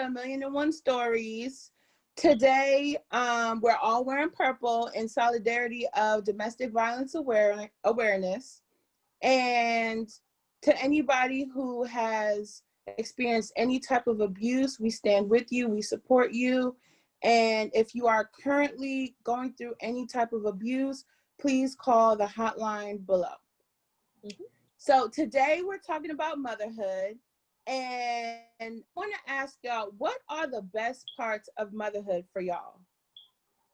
to A Million and One Stories. Today, we're all wearing purple in solidarity of domestic violence awareness. And to anybody who has experienced any type of abuse, we stand with you, we support you. And if you are currently going through any type of abuse, please call the hotline below. Mm-hmm. So today we're talking about motherhood, and I want to ask y'all, what are the best parts of motherhood for y'all?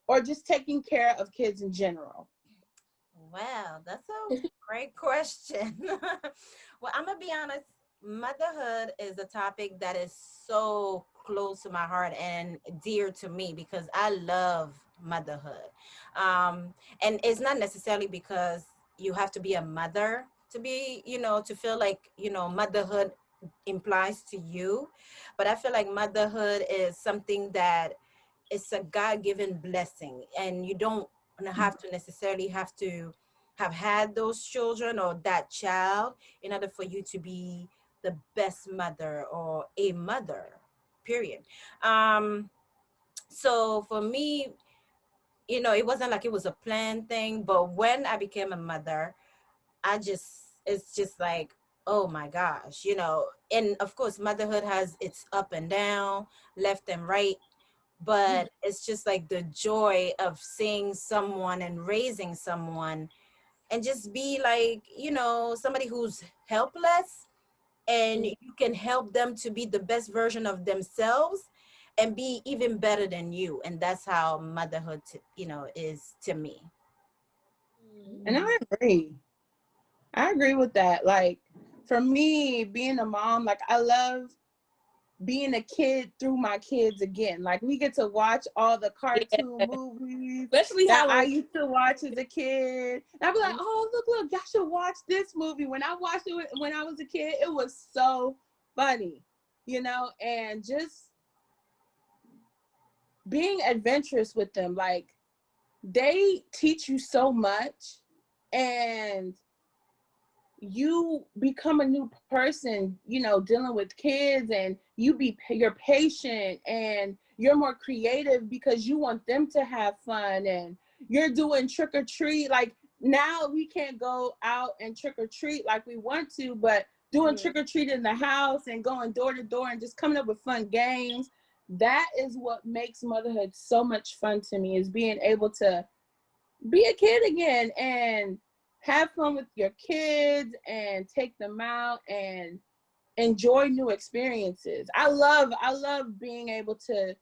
Or just taking care of kids in general? Wow, that's a great question. Well, I'm going to be honest. Motherhood is a topic that is so close to my heart and dear to me because I love motherhood. And it's not necessarily because you have to be a mother to be, to feel like, motherhood implies to you. But I feel like motherhood is something that it's a God-given blessing, and you don't have to necessarily have to have had those children or that child in order for you to be the best mother or a mother, period. So for me, it wasn't like it was a planned thing, but when I became a mother, it's just like, oh my gosh, and of course motherhood has its up and down, left and right, but it's just like the joy of seeing someone and raising someone and just be like, somebody who's helpless, and you can help them to be the best version of themselves and be even better than you. And that's how motherhood is to me. And I agree with that. Like, for me, being a mom, like, I love being a kid through my kids again. Like, we get to watch all the cartoon movies, especially that I used to watch as a kid. And I'd be like, oh, look, y'all should watch this movie. When I watched it when I was a kid, it was so funny, and just being adventurous with them. Like, they teach you so much, and you become a new person, dealing with kids, and you're patient and you're more creative because you want them to have fun, and you're doing trick or treat. Like, now we can't go out and trick or treat like we want to, but doing trick or treat in the house and going door to door and just coming up with fun games. That is what makes motherhood so much fun to me, is being able to be a kid again and have fun with your kids and take them out and enjoy new experiences. I love being able to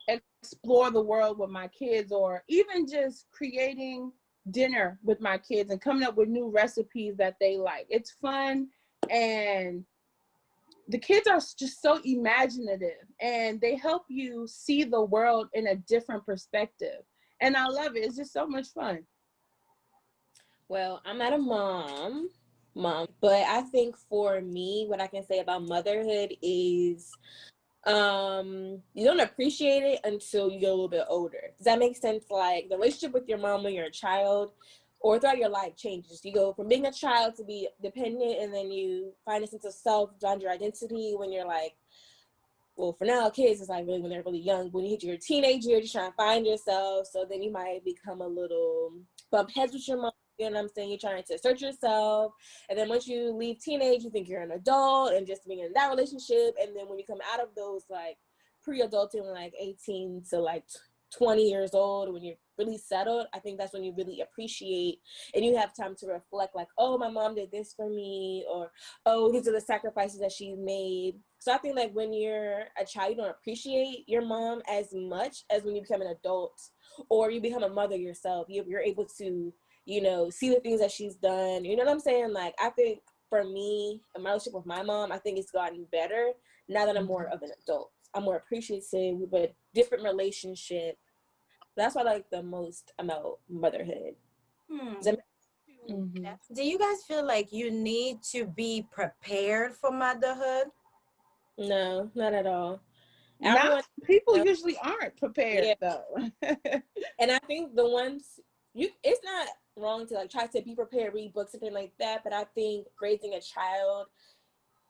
explore the world with my kids, or even just creating dinner with my kids and coming up with new recipes that they like. It's fun, and the kids are just so imaginative, and they help you see the world in a different perspective. And I love it. It's just so much fun. Well, I'm not a mom, but I think for me, what I can say about motherhood is you don't appreciate it until you get a little bit older. Does that make sense? Like, the relationship with your mom when you're a child or throughout your life changes. You go from being a child to be dependent, and then you find a sense of self, find your identity when you're like, well, for now, kids, it's like really when they're really young. When you hit your teenage years, you're trying to find yourself. So then you might become a little bump heads with your mom. You know what I'm saying? You're trying to assert yourself. And then once you leave teenage, you think you're an adult and just being in that relationship. And then when you come out of those, like, pre-adulting, like 18 to like 20 years old, when you're really settled, I think that's when you really appreciate and you have time to reflect, like, oh, my mom did this for me, or, oh, these are the sacrifices that she made. So I think, like, when you're a child, you don't appreciate your mom as much as when you become an adult or you become a mother yourself. You're able to, see the things that she's done. You know what I'm saying? Like, I think for me, in my relationship with my mom, I think it's gotten better now that I'm more of an adult. I'm more appreciative, but different relationship. That's what I like the most about motherhood. Do you guys feel like you need to be prepared for motherhood? No, not at all. People usually aren't prepared, though. And I think the ones it's not wrong to like try to be prepared, read books, something like that. But I think raising a child,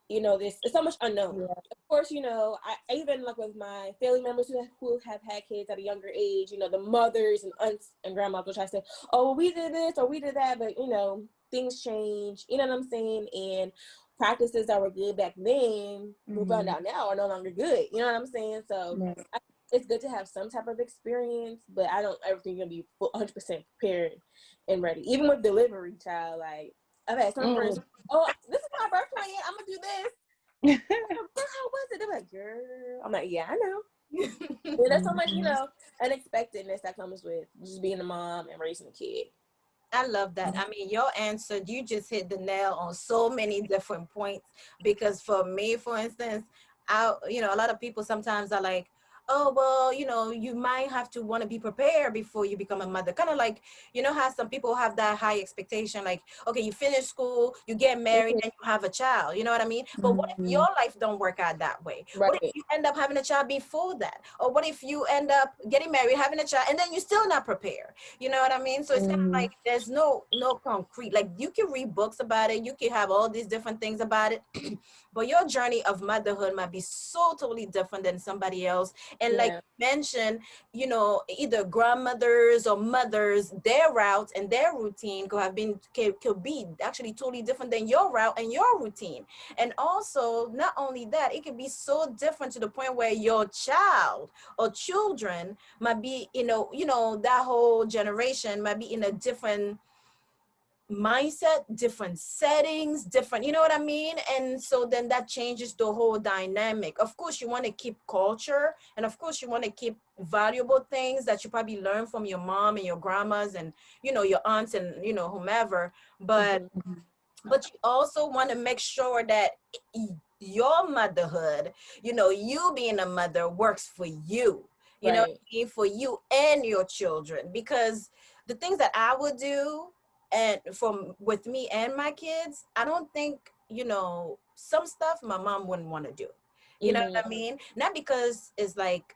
you know, it's so much unknown. Yeah. Of course, you know, I even like with my family members who have had kids at a younger age, you know, the mothers and aunts and grandmas will try to say, oh, well, we did this or we did that, but you know, things change, you know what I'm saying? And practices that were good back then, we found out now are no longer good, you know what I'm saying? So Right. it's good to have some type of experience, but I don't ever think you're gonna be 100% prepared and ready. Even with delivery, child, like I've had some friends, oh, this is my birth plan, I'm gonna do this. How was it? They're like, girl. I'm like, yeah, I know. Yeah, there's so much, you know, unexpectedness that comes with just being a mom and raising a kid. I love that. I mean, your answer, you just hit the nail on so many different points. Because for me, for instance, you know, a lot of people sometimes are like, oh, well, you know, you might have to want to be prepared before you become a mother. Kind of like, you know, how some people have that high expectation, like, okay, you finish school, you get married, and you have a child. You know what I mean? But what if your life don't work out that way? What if Right. you end up having a child before that? Or what if you end up getting married, having a child, and then you're still not prepared? You know what I mean? So it's kind of like there's no concrete. Like you can read books about it, you can have all these different things about it, but your journey of motherhood might be so totally different than somebody else. And like Yeah. you mentioned, you know, either grandmothers or mothers, their routes and their routine could be actually totally different than your route and your routine. And also, not only that, it can be so different to the point where your child or children might be, that whole generation might be in a different mindset, different settings, different, you know what I mean? And so then that changes the whole dynamic. Of course, you want to keep culture, and of course, you want to keep valuable things that you probably learn from your mom and your grandmas and, you know, your aunts and, you know, whomever. But you also want to make sure that your motherhood, you know, you being a mother works for you, you know what Right. I mean, for you and your children. Because the things that I would do and with me and my kids, I don't think, you know, some stuff my mom wouldn't want to do. You know what I mean? Not because it's like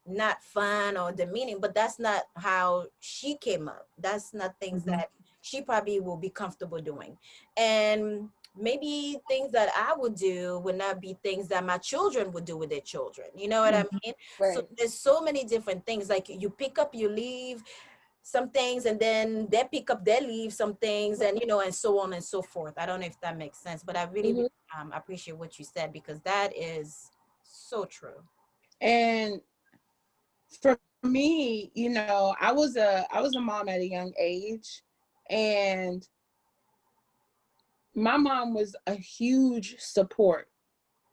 not fun or demeaning, but that's not how she came up. That's not things that she probably will be comfortable doing. And maybe things that I would do would not be things that my children would do with their children. You know what I mean? So Right. there's so many different things. Like you pick up, you leave some things, and then they pick up, they leave some things, and, you know, and so on and so forth. I don't know if that makes sense, but I really, really appreciate what you said, because that is so true. And for me, you know, I was a mom at a young age, and my mom was a huge support,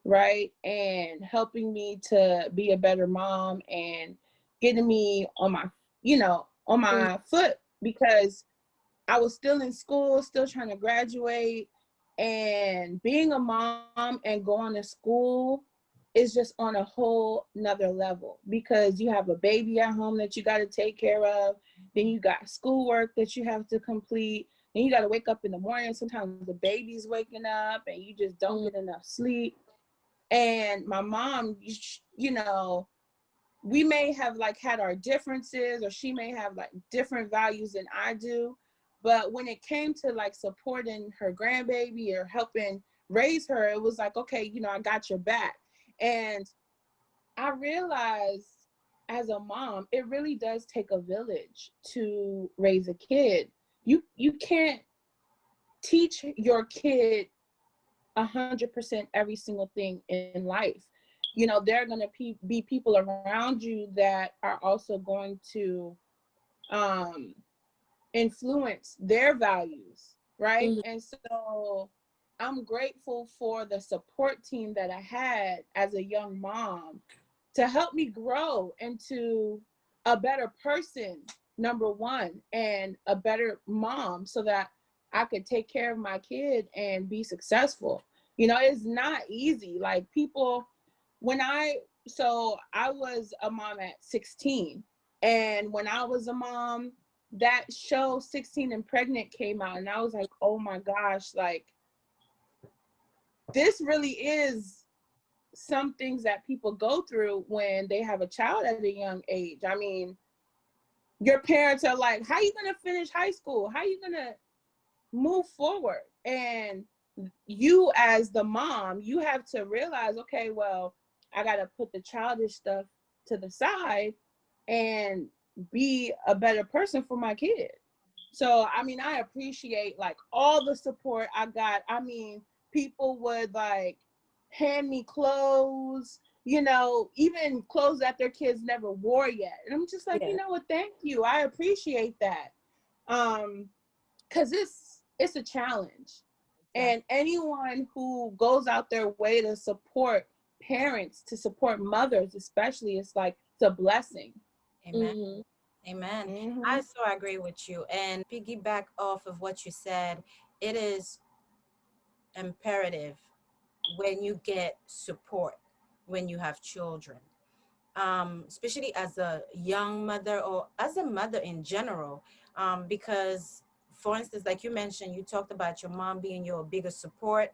right? And helping me to be a better mom and getting me on my, on my foot, because I was still in school, still trying to graduate, and being a mom and going to school is just on a whole nother level, because you have a baby at home that you got to take care of. Then you got schoolwork that you have to complete. Then you got to wake up in the morning. Sometimes the baby's waking up and you just don't get enough sleep. And my mom, we may have like had our differences, or she may have like different values than I do. But when it came to like supporting her grandbaby or helping raise her, it was like, okay, I got your back. And I realized as a mom, it really does take a village to raise a kid. You can't teach your kid 100% every single thing in life. There are going to be people around you that are also going to um, influence their values, right? And so I'm grateful for the support team that I had as a young mom to help me grow into a better person, number one, and a better mom, so that I could take care of my kid and be successful. It's not easy. Like people, so I was a mom at 16. And when I was a mom, that show 16 and Pregnant came out, and I was like, oh my gosh, like this really is some things that people go through when they have a child at a young age. I mean, your parents are like, how are you going to finish high school? How are you going to move forward? And you as the mom, you have to realize, okay, well, I got to put the childish stuff to the side and be a better person for my kid. So, I mean, I appreciate like all the support I got. I mean, people would like hand me clothes, you know, even clothes that their kids never wore yet. And I'm just like, Yeah. you know what, thank you. I appreciate that. Because it's a challenge. And anyone who goes out their way to support parents, to support mothers especially, it's like it's a blessing. Amen. Mm-hmm. Amen. Mm-hmm. I so agree with you. And piggyback off of what you said, it is imperative when you get support when you have children, especially as a young mother or as a mother in general, because for instance, like you mentioned, you talked about your mom being your biggest support,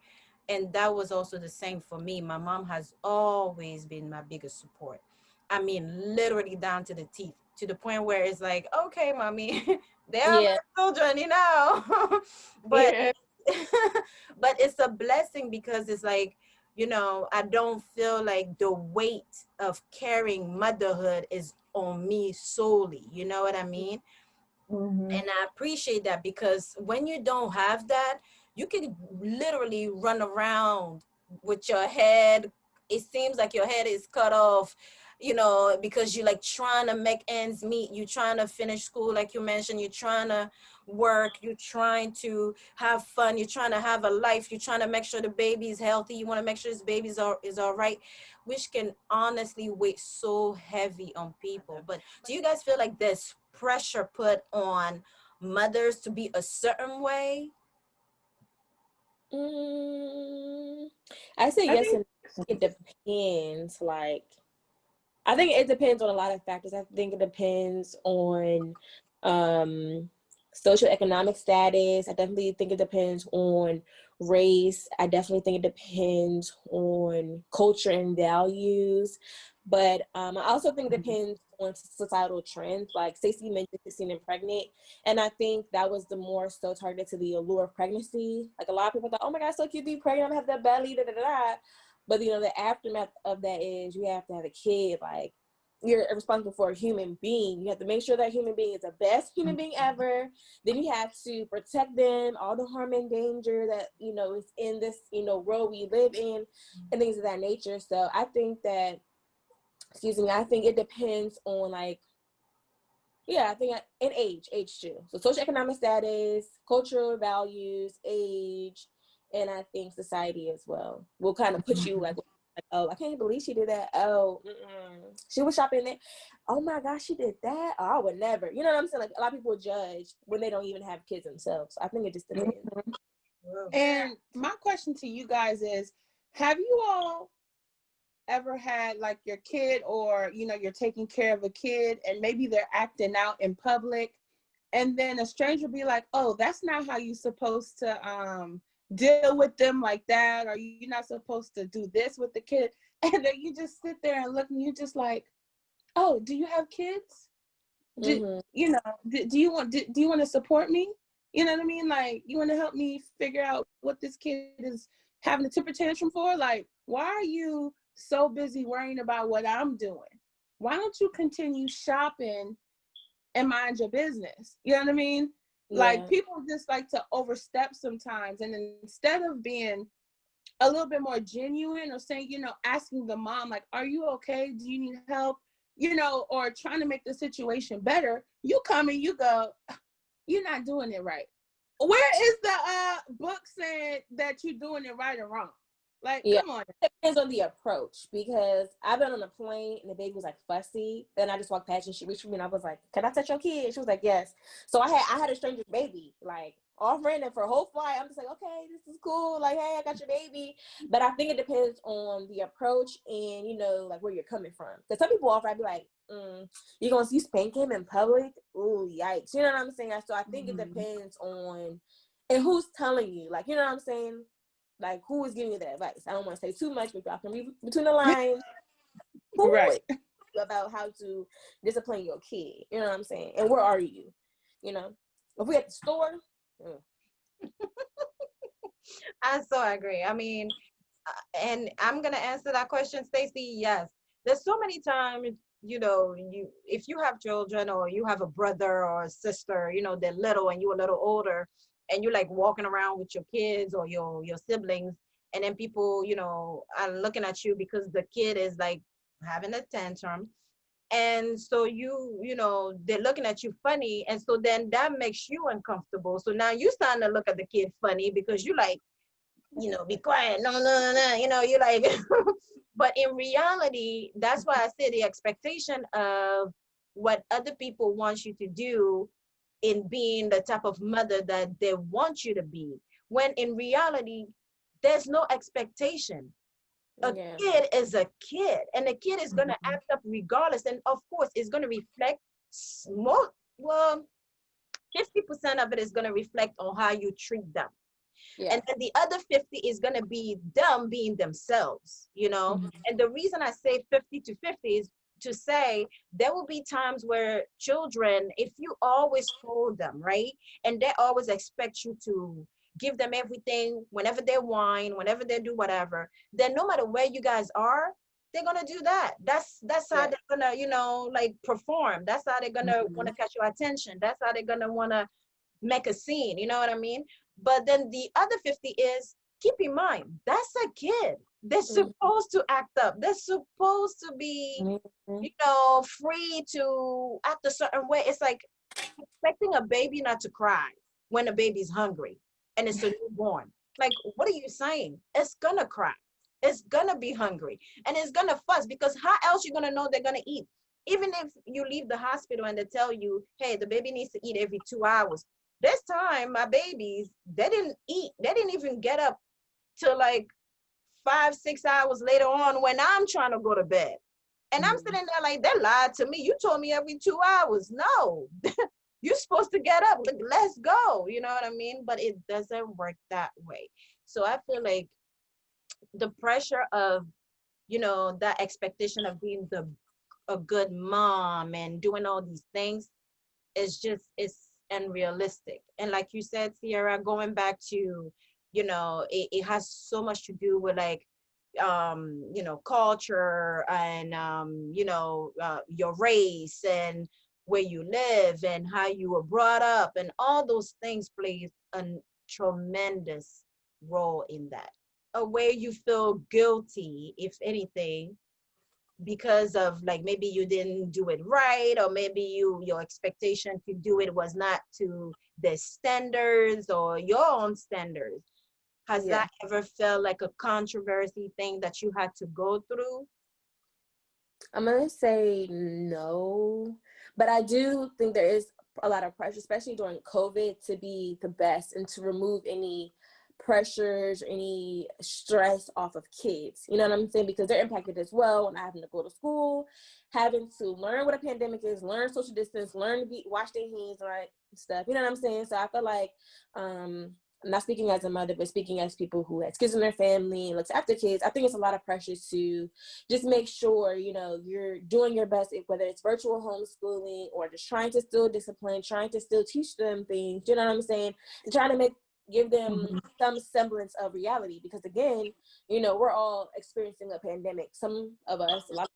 and that was also the same for me. My mom has always been my biggest support. I mean, literally down to the teeth, to the point where it's like, okay, mommy, they are Yeah. my children, you know. But Yeah. but it's a blessing because it's like, you know, I don't feel like the weight of carrying motherhood is on me solely. You know what I mean? Mm-hmm. And I appreciate that, because when you don't have that, you can literally run around with your head. It seems like your head is cut off, you know, because you're like trying to make ends meet. You're trying to finish school, like you mentioned. You're trying to work. You're trying to have fun. You're trying to have a life. You're trying to make sure the baby is healthy. You want to make sure this baby is all right, which can honestly weigh so heavy on people. But do you guys feel like there's pressure put on mothers to be a certain way? Mm, I say I yes, think and it depends. Like, I think it depends on a lot of factors. I think it depends on um, socioeconomic status. I definitely think it depends on race. I definitely think it depends on culture and values. But I also think it depends on societal trends. Like Stacey mentioned 16 and pregnant. And I think that was the more so targeted to the allure of pregnancy. Like a lot of people thought, oh my God, so cute to be pregnant, I'm gonna have that belly, da da da da. But you know, the aftermath of that is you have to have a kid. Like you're responsible for a human being. You have to make sure that human being is the best human being ever. Then you have to protect them, all the harm and danger that, you know, is in this, you know, world we live in and things of that nature. So I think that, excuse me, I think it depends on like, yeah, I think in age too. So socioeconomic status, cultural values, age, and I think society as well will kind of put you like, oh, I can't believe she did that. Oh, she was shopping there. Oh my gosh, she did that. Oh, I would never. You know what I'm saying? Like a lot of people judge when they don't even have kids themselves. So I think it just depends. And my question to you guys is, have you all ever had like your kid, or you know, you're taking care of a kid and maybe they're acting out in public, and then a stranger be like, oh, that's not how you're supposed to deal with them like that, or you're not supposed to do this with the kid, and then you just sit there and look and you just like, oh, do you have kids? Do you know, do you want do you want to support me? You know what I mean? Like, you want to help me figure out what this kid is having a temper tantrum for? Like, why are you so busy worrying about what I'm doing? Why don't you continue shopping and mind your business? You know what I mean? Like, Yeah. people just like to overstep sometimes, and instead of being a little bit more genuine or saying, you know, asking the mom, like, are you okay? Do you need help? You know, or trying to make the situation better, you come and you go, you're not doing it right. Where is the book saying that you're doing it right or wrong? Like, Yeah, come on. it depends on the approach because I've been on a plane and the baby was like fussy. Then I just walked past and she reached for me and I was like, "Can I touch your kid?" She was like, "Yes." So I had a stranger's baby, like off random for a whole flight. I'm just like, "Okay, this is cool." Like, "Hey, I got your baby." But I think it depends on the approach and you know like where you're coming from. Because some people offer, I'd be like, "You gonna see spank him in public? Ooh, yikes!" You know what I'm saying? So I think it depends on and who's telling you. Like, you know what I'm saying? Like, who is giving you that advice? I don't want to say too much, but y'all can read between the lines. Who is Right. about how to discipline your kid? You know what I'm saying? And where are you? You know, if we at the store, I so agree. I mean, and I'm gonna answer that question, Stacey. Yes, there's so many times, you if you have children or you have a brother or a sister, they're little and you're a little older, and you're like walking around with your kids or your siblings, and then people, are looking at you because the kid is like having a tantrum, and so they're looking at you funny, and so then that makes you uncomfortable. So now you starting to look at the kid funny because you like, be quiet. No, no, no, no. You like, but in reality, that's why I say the expectation of what other people want you to do in being the type of mother that they want you to be. When in reality, there's no expectation. A Yeah. kid is a kid, and a kid is going to Mhm. act up regardless. And of course, it's going to reflect more. Well, 50% of it is going to reflect on how you treat them, Yeah. and then the other 50 is going to be them being themselves. Mhm. And the reason I say 50 to 50 is to say there will be times where children, if you always hold them right, and they always expect you to give them everything whenever they whine, whenever they do whatever, then no matter where you guys are, they're gonna do that. That's how Yeah. they're gonna, like, perform. That's how they're gonna want Mhm. to catch your attention. That's how they're gonna want to make a scene, you know what I mean? But then the other 50 is, keep in mind, that's a kid. They're Mhm. supposed to act up. They're supposed to be, Mhm. free to act a certain way. It's like expecting a baby not to cry when a baby's hungry and it's a newborn. Like, what are you saying? It's gonna cry. It's gonna be hungry and it's gonna fuss, because how else you gonna know they're gonna eat? Even if you leave the hospital and they tell you, hey, the baby needs to eat every 2 hours. This time, my babies, they didn't eat. They didn't even get up till like 5, 6 hours later on when I'm trying to go to bed. And I'm Mhm. sitting there like, they lied to me. You told me every 2 hours. No, you're supposed to get up. Like, let's go. You know what I mean? But it doesn't work that way. So I feel like the pressure of, that expectation of being a good mom and doing all these things is just, it's unrealistic. And like you said, Sierra, going back to, it has so much to do with like, culture and, your race and where you live and how you were brought up, and all those things plays a tremendous role in that. A way you feel guilty, if anything, because of like maybe you didn't do it right, or maybe your expectation to do it was not to the standards or your own standards. Has Yeah. that ever felt like a controversy thing that you had to go through? I'm gonna say no, but I do think there is a lot of pressure, especially during COVID, to be the best and to remove any pressures, any stress off of kids. You know what I'm saying? Because they're impacted as well, and having to go to school, having to learn what a pandemic is, learn social distance, learn to wash their hands, right, stuff. You know what I'm saying? So I feel like I'm not speaking as a mother, but speaking as people who has kids in their family and looks after kids. I think it's a lot of pressure to just make sure, you're doing your best, whether it's virtual homeschooling or just trying to still discipline, trying to still teach them things, you know what I'm saying? And trying to give them Mhm. some semblance of reality, because again, we're all experiencing a pandemic. Some of us, a lot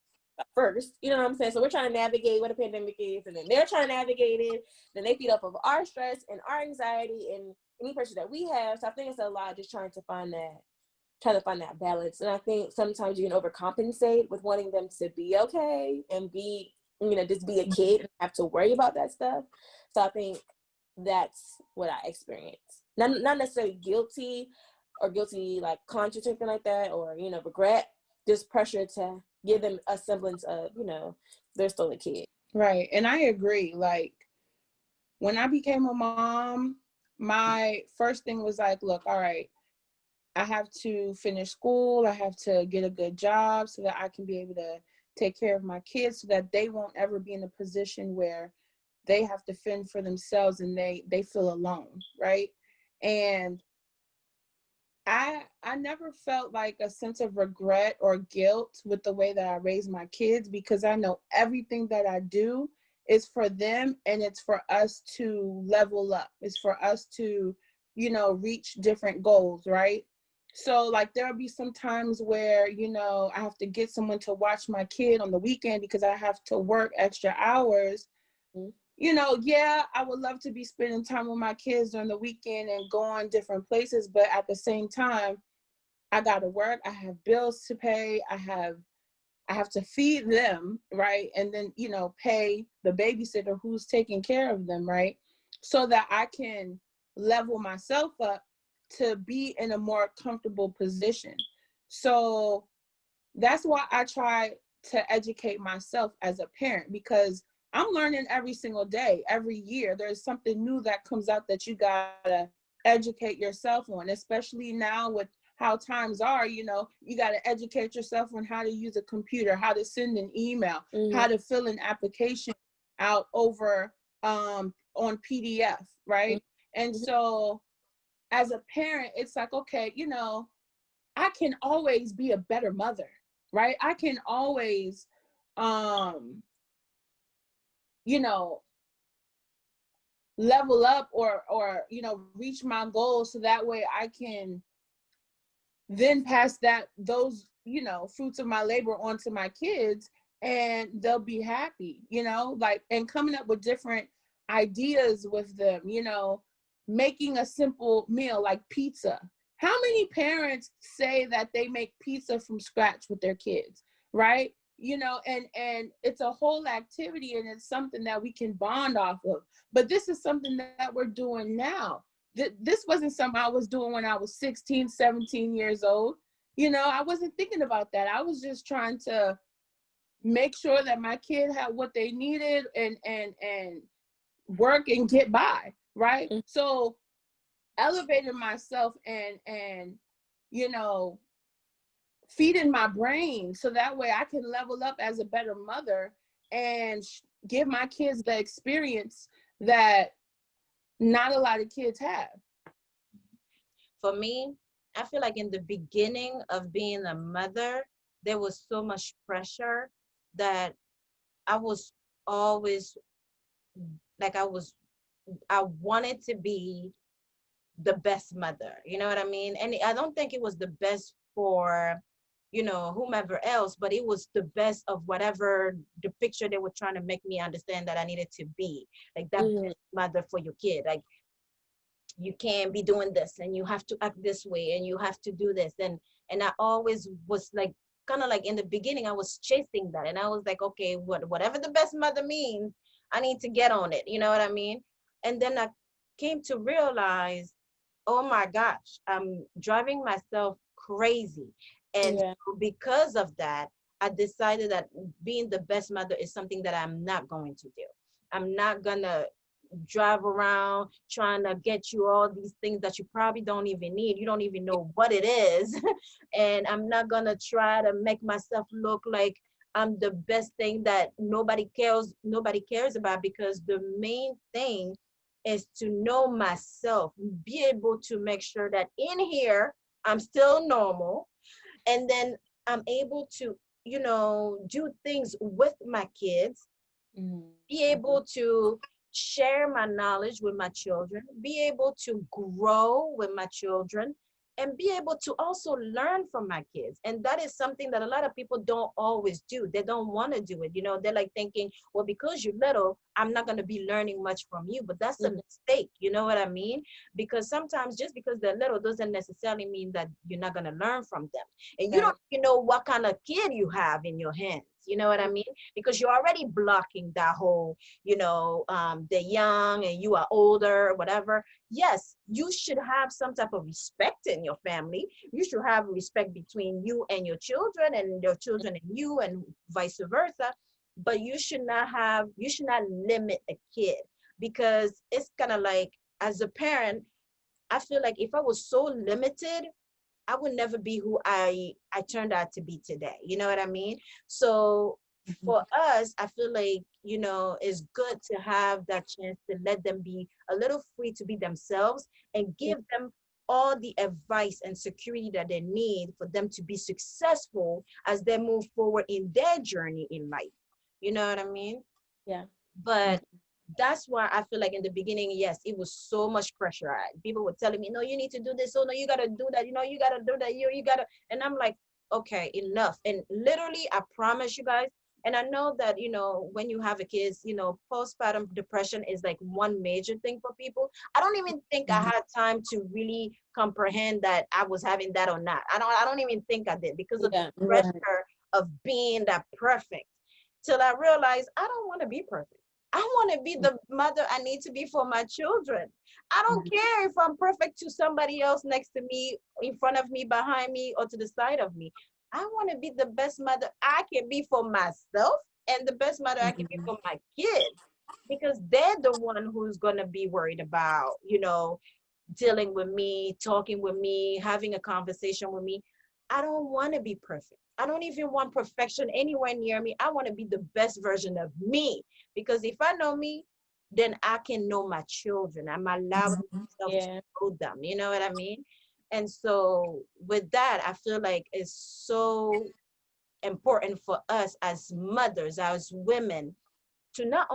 first, you know what I'm saying? So we're trying to navigate what a pandemic is, and then they're trying to navigate it. Then they feed off of our stress and our anxiety and any pressure that we have. So I think it's a lot just trying to find that balance. And I think sometimes you can overcompensate with wanting them to be okay and be, just be a kid and have to worry about that stuff. So I think that's what I experienced. Not necessarily guilty or guilty like conscience or anything like that, or, regret, just pressure to give them a semblance of, they're still a kid. Right. And I agree. Like, when I became a mom, my first thing was like, look, all right, I have to finish school. I have to get a good job so that I can be able to take care of my kids, so that they won't ever be in a position where they have to fend for themselves and they feel alone, right? And I never felt like a sense of regret or guilt with the way that I raise my kids, because I know everything that I do is for them, and it's for us to level up. It's for us to reach different goals, right? So like there'll be some times where, I have to get someone to watch my kid on the weekend because I have to work extra hours. Mhm. Yeah, I would love to be spending time with my kids during the weekend and go on different places, but at the same time, I gotta work, I have bills to pay, I have to feed them, right? And then, pay the babysitter who's taking care of them, right? So that I can level myself up to be in a more comfortable position. So that's why I try to educate myself as a parent, because I'm learning every single day, every year. There's something new that comes out that you gotta educate yourself on, especially now with how times are. You gotta educate yourself on how to use a computer, how to send an email, how to fill an application out over on PDF, right? And so as a parent, it's like, okay, I can always be a better mother, right? I can always, um, you know, level up or reach my goals so that way I can then pass those fruits of my labor onto my kids, and they'll be happy, like, and coming up with different ideas with them, making a simple meal like pizza. How many parents say that they make pizza from scratch with their kids, right? And it's a whole activity, and it's something that we can bond off of. But this is something that we're doing now. This wasn't something I was doing when I was 16, 17 years old. I wasn't thinking about that. I was just trying to make sure that my kid had what they needed and work and get by, right? So elevating myself and you know feeding my brain so that way I can level up as a better mother and give my kids the experience that not a lot of kids have. For me, I feel like in the beginning of being a mother, there was so much pressure that I was always like I wanted to be the best mother. You know what I mean? And I don't think it was the best for, whomever else, but it was the best of whatever the picture they were trying to make me understand that I needed to be. Like that best mother for your kid. Like you can't be doing this and you have to act this way and you have to do this. And I always was like, kind of like in the beginning, I was chasing that. And I was like, okay, whatever the best mother means, I need to get on it. You know what I mean? And then I came to realize, oh my gosh, I'm driving myself crazy. And so because of that, I decided that being the best mother is something that I'm not going to do. I'm not gonna drive around trying to get you all these things that you probably don't even need. You don't even know what it is. And I'm not gonna try to make myself look like I'm the best thing that nobody cares about, because the main thing is to know myself, be able to make sure that in here I'm still normal, and then I'm able to, do things with my kids, be able to share my knowledge with my children, be able to grow with my children, and be able to also learn from my kids. And that is something that a lot of people don't always do. They don't want to do it. They're like thinking, well, because you're little, I'm not going to be learning much from you. But that's a mistake. You know what I mean? Because sometimes just because they're little doesn't necessarily mean that you're not going to learn from them. And you don't even know what kind of kid you have in your hands. You know what I mean? Because you're already blocking that whole, they're young and you are older, whatever. Yes, you should have some type of respect in your family. You should have respect between you and your children and your children and you and vice versa. But you should not limit a kid, because it's kind of like, as a parent, I feel like if I was so limited, I would never be who I turned out to be today. You know what I mean? So for us, I feel like, it's good to have that chance to let them be a little free to be themselves and give them all the advice and security that they need for them to be successful as they move forward in their journey in life. You know what I mean? Yeah. But that's why I feel like in the beginning, yes, it was so much pressure. People were telling me, no, you need to do this. Oh, no, you got to do that. You got to do that. You got to. And I'm like, okay, enough. And literally, I promise you guys, and I know that, when you have a kid, postpartum depression is like one major thing for people. I don't even think I had time to really comprehend that I was having that or not. I don't even think I did because of the pressure of being that perfect. Till I realized I don't want to be perfect. I want to be the mother I need to be for my children. I don't care if I'm perfect to somebody else next to me, in front of me, behind me, or to the side of me. I want to be the best mother I can be for myself and the best mother I can be for my kids, because they're the one who's going to be worried about, dealing with me, talking with me, having a conversation with me. I don't want to be perfect. I don't even want perfection anywhere near me. I want to be the best version of me, because if I know me, then I can know my children. I'm allowing myself to know them. You know what I mean? And so with that, I feel like it's so important for us as mothers, as women, to not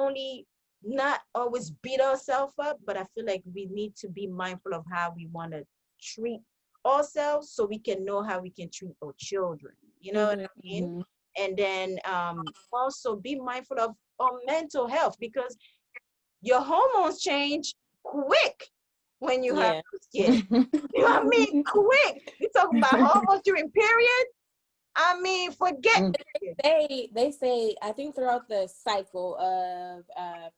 always beat ourselves up, but I feel like we need to be mindful of how we want to treat ourselves so we can know how we can treat our children. You know what I mean? And then also be mindful of our mental health, because your hormones change quick when you have those kids. You know what I mean? Quick. You talking about hormones during period? I mean, forget. They say, I think throughout the cycle of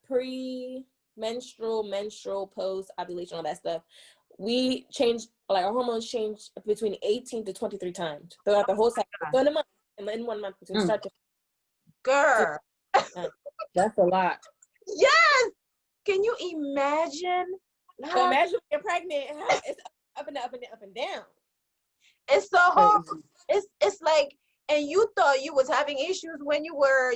pre-menstrual, menstrual, post-ovulation, all that stuff, we change, like our hormones change between 18 to 23 times throughout the whole cycle. So in a month, in 1 month, between start to girl. That's a lot. Yes. Can you imagine? So imagine when you're pregnant, it's up and down. It's so hard. It's like, and you thought you was having issues when you were,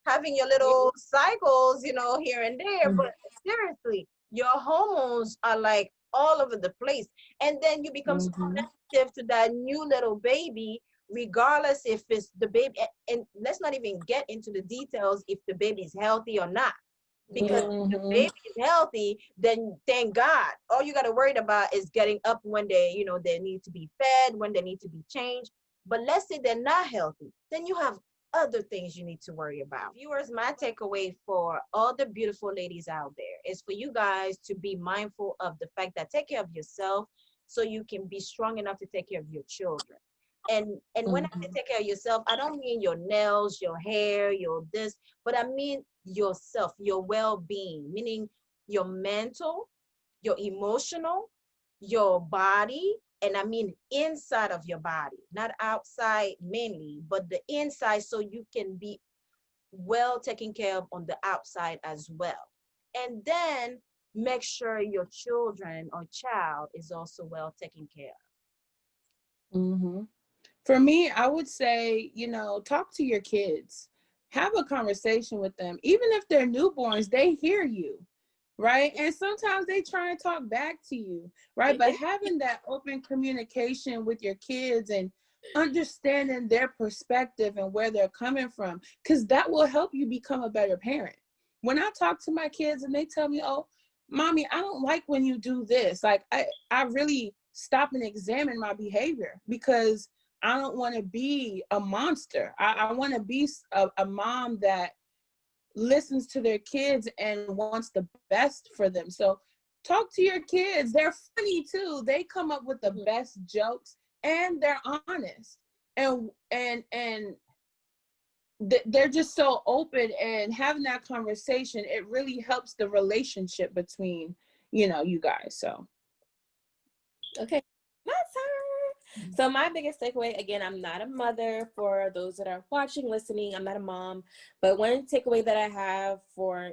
having your little cycles, here and there. But seriously, your hormones are like all over the place. And then you become so sensitive to that new little baby, regardless if it's the baby. And let's not even get into the details if the baby is healthy or not. Because if the baby is healthy, then thank God. All you got to worry about is getting up when they need to be fed, when they need to be changed. But let's say they're not healthy, then you have other things you need to worry about. Viewers, my takeaway for all the beautiful ladies out there is for you guys to be mindful of the fact that take care of yourself so you can be strong enough to take care of your children. And when I say take care of yourself, I don't mean your nails, your hair, your this, but I mean yourself, your well-being, meaning your mental, your emotional, your body, and I mean inside of your body, not outside mainly, but the inside, so you can be well taken care of on the outside as well. And then make sure your children or child is also well taken care of. For me, I would say, talk to your kids, have a conversation with them. Even if they're newborns, they hear you, right? And sometimes they try and talk back to you, right? But having that open communication with your kids and understanding their perspective and where they're coming from, because that will help you become a better parent. When I talk to my kids and they tell me, oh, mommy, I don't like when you do this. Like, I really stop and examine my behavior, because I don't want to be a monster. I want to be a mom that listens to their kids and wants the best for them. So talk to your kids. They're funny too. They come up with the best jokes and they're honest. And they're just so open, and having that conversation, it really helps the relationship between, you guys. So. Okay. My turn. So my biggest takeaway, again, I'm not a mother. For those that are watching, listening, I'm not a mom. But one takeaway that I have for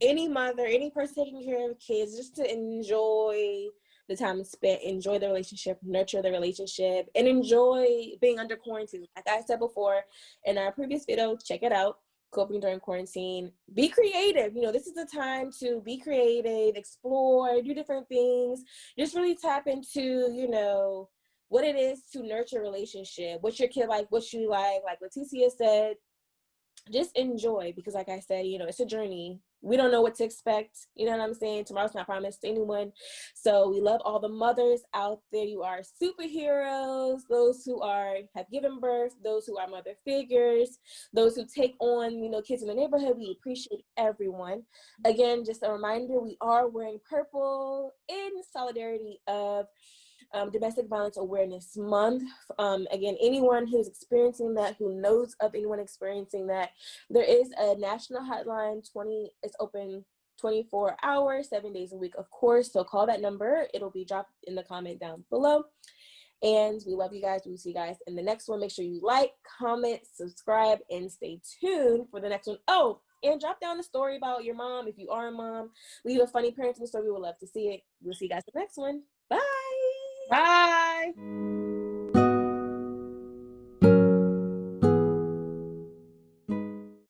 any mother, any person taking care of kids, just to enjoy the time spent, enjoy the relationship, nurture the relationship, and enjoy being under quarantine. Like I said before in our previous video, check it out. Coping during quarantine. Be creative. This is the time to be creative, explore, do different things. Just really tap into, what it is to nurture a relationship, what your kid like, what you like Leticia said. Just enjoy, because like I said, it's a journey. we don't know what to expect. You know what I'm saying? Tomorrow's not promised to anyone. So we love all the mothers out there. You are superheroes. Those who have given birth, those who are mother figures, those who take on, you know, kids in the neighborhood. We appreciate everyone. Again, just a reminder, we are wearing purple in solidarity of Domestic Violence Awareness Month. Again, anyone who's experiencing that, who knows of anyone experiencing that, there is a national hotline. It's open 24 hours, 7 days a week, of course. So call that number. It'll be dropped in the comment down below. And we love you guys. We'll see you guys in the next one. Make sure you like, comment, subscribe, and stay tuned for the next one. Oh, and drop down the story about your mom if you are a mom. Leave a funny parenting story. We would love to see it. We'll see you guys in the next one. Bye. Bye.